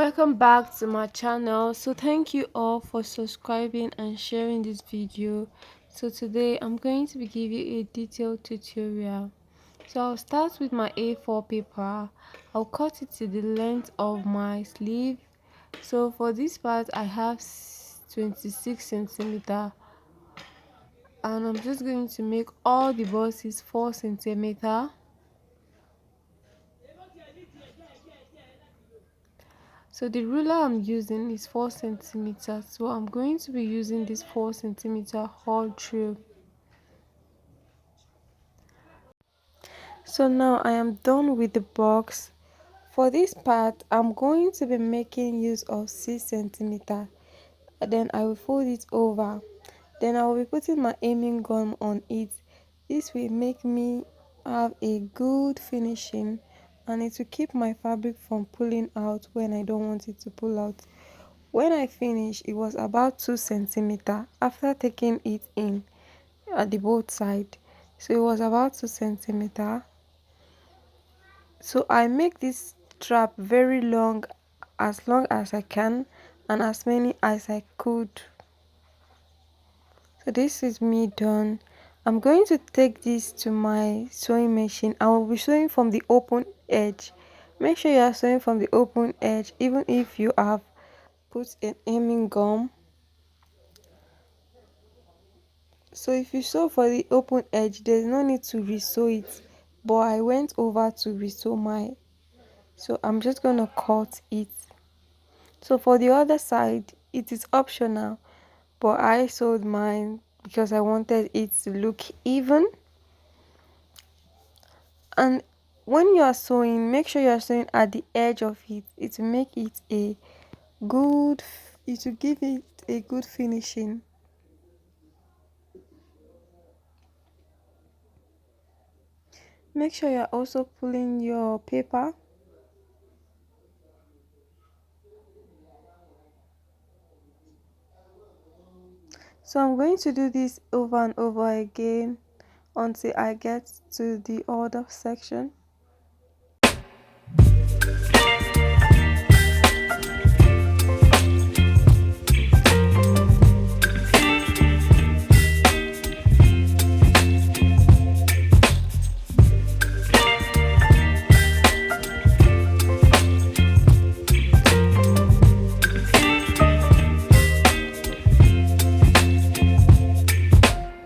Welcome back to my channel. So thank you all for subscribing and sharing this video. So today I'm going to be giving you a detailed tutorial. So I'll start with my A4 paper. I'll cut it to the length of my sleeve. So for this part I have 26 centimeter, and I'm just going to make all the bosses 4 centimeter. So the ruler I'm using is 4 centimeters, so I'm going to be using this 4 centimeter all through. So now I am done with the box. For this part I'm going to be making use of 6 centimeter. Then I will fold it over. Then I will be putting my aiming gun on it. This will make me have a good finishing, and it will keep my fabric from pulling out when I don't want it to pull out. When I finished, it was about 2 centimeter after taking it in at the both side. So it was about 2 centimeter. So I make this strap very long as I can, and as many as I could. So this is me done. I'm going to take this to my sewing machine. I will be sewing from the open edge. Make sure you are sewing from the open edge, even if you have put an aiming gum. So if you sew for the open edge, there's no need to resew it, but I went over to resew mine, so I'm just gonna cut it. So for the other side, it is optional, but I sewed mine because I wanted it to look even. And when you are sewing, make sure you are sewing at the edge of it. It will make it a good, it will give it a good finishing. Make sure you're also pulling your paper. So I'm going to do this over and over again until I get to the other section.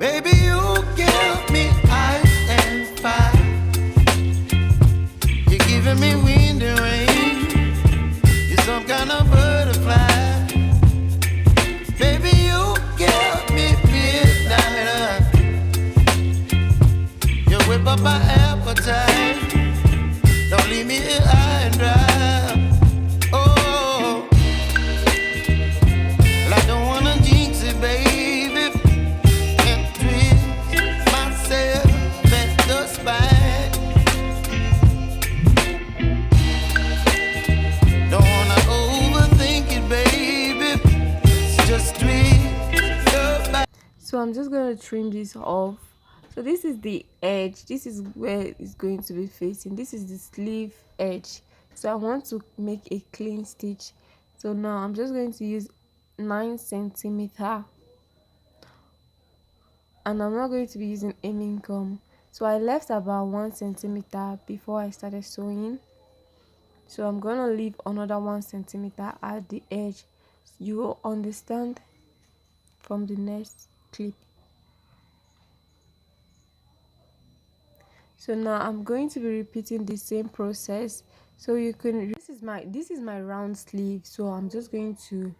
Baby, you give me ice and fire. You're giving me wind and rain. You're some kind of butterfly. Baby, you give me midnight. You whip up my appetite. Don't leave me here high and dry. Oh, well, I don't wanna jinx it, baby. And twist myself at the spine. Don't wanna overthink it, baby. It's just twist your back. So I'm just going to trim this off. So this is the edge. This is where it's going to be facing. This is the sleeve edge. So I want to make a clean stitch. So now I'm just going to use 9 centimeter, and I'm not going to be using aiming gum. So I left about 1 centimeter before I started sewing. So I'm going to leave another 1 centimeter at the edge. You will understand from the next clip. So now I'm going to be repeating the same process. So you can, this is my round sleeve, so I'm just going to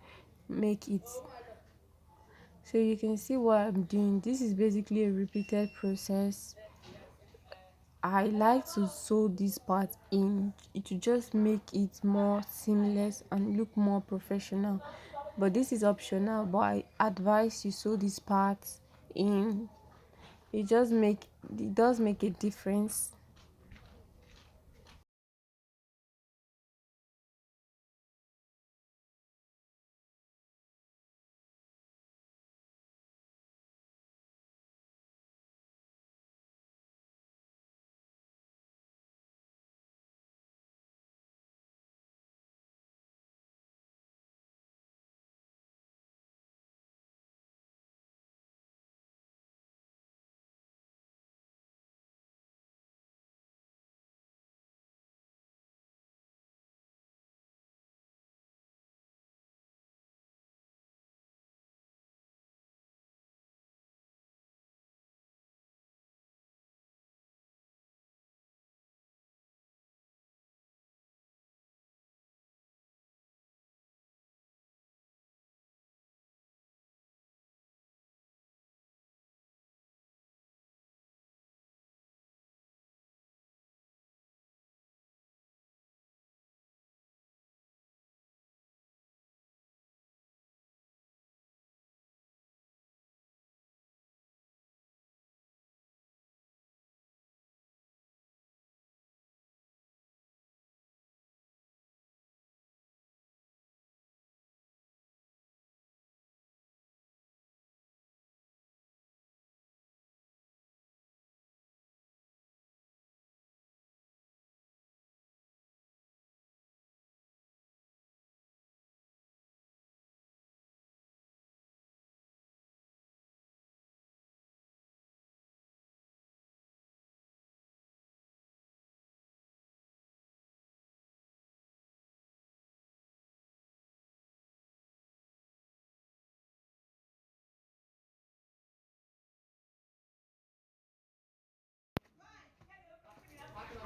make it so you can see what I'm doing. This is basically a repeated process. I like to sew this part in. It will just make it more seamless and look more professional, but this is optional, but I advise you sew this part in. It does make a difference.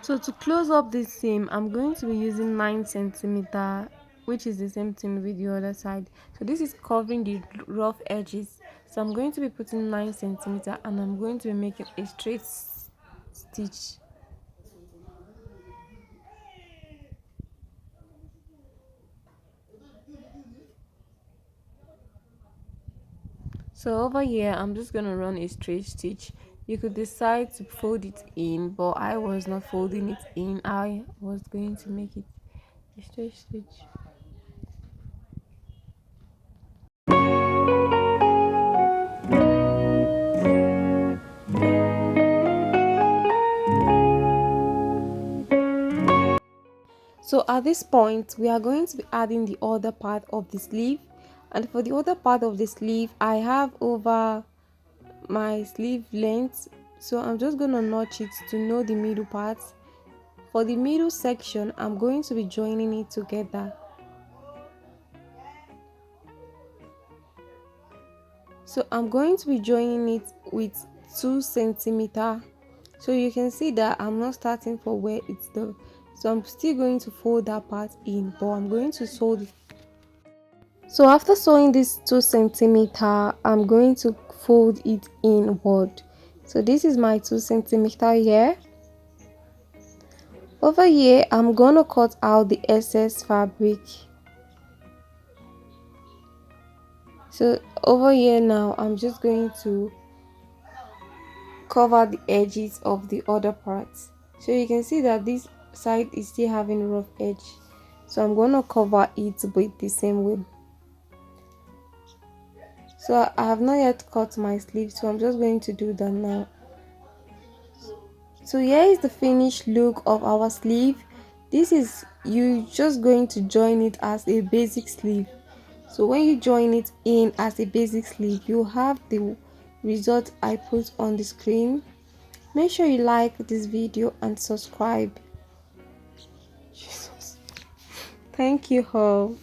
So to close up this seam, I'm going to be using 9 centimeter, which is the same thing with the other side. So this is covering the rough edges. So I'm going to be putting 9 centimeter and I'm going to be making a straight stitch. So over here, I'm just gonna run a straight stitch. You could decide to fold it in, but I was not folding it in. I was going to make it a straight stitch. So at this point, we are going to be adding the other part of the sleeve. And for the other part of the sleeve, I have over my sleeve length. So I'm just going to notch it to know the middle part. For the middle section, I'm going to be joining it together. So I'm going to be joining it with 2 centimeter. So you can see that I'm not starting for where it's the, so I'm still going to fold that part in, but I'm going to sew it. So after sewing this 2 centimeter, I'm going to fold it inward. So this is my 2 centimeter here. Over here, I'm gonna cut out the excess fabric. So over here now, I'm just going to cover the edges of the other parts. So you can see that this side is still having rough edge. So I'm gonna cover it with the same way. So I have not yet cut my sleeve, so I'm just going to do that now. So here is the finished look of our sleeve. This is you just going to join it as a basic sleeve. So when you join it in as a basic sleeve, you have the result I put on the screen. Make sure you like this video and subscribe. Jesus. Thank you all.